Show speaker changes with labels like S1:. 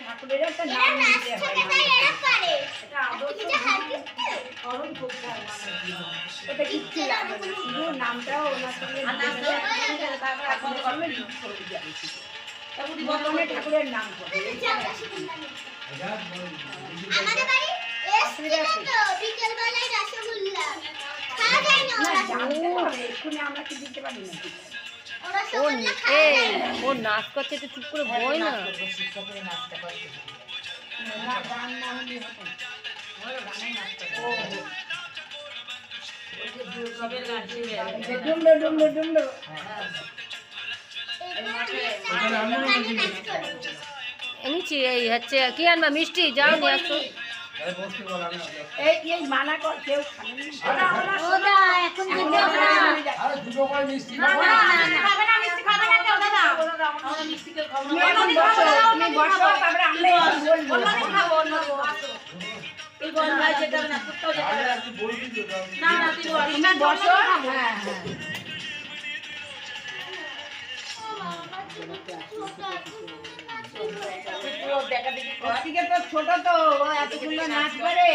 S1: ঠাকুরের একটা নাম দিতে হয়। ওটা কিচ্ছু লাগবে না, শুধু নামটাও ওনার সঙ্গে ঠাকুরের নাম এক্ষুনি আমরা কি দিতে পারি না।
S2: ও নাচ করছে তো চুপ করে বই না।
S1: গান না হলে হবে ডুমডো ডুমডো ডুমডো।
S2: এনেছি এই হচ্ছে কি আনবা মিষ্টি যাও নিয়ে আসো।
S1: এই মানা কর কেউ ছোট তো এত সুন্দর নাচ করে।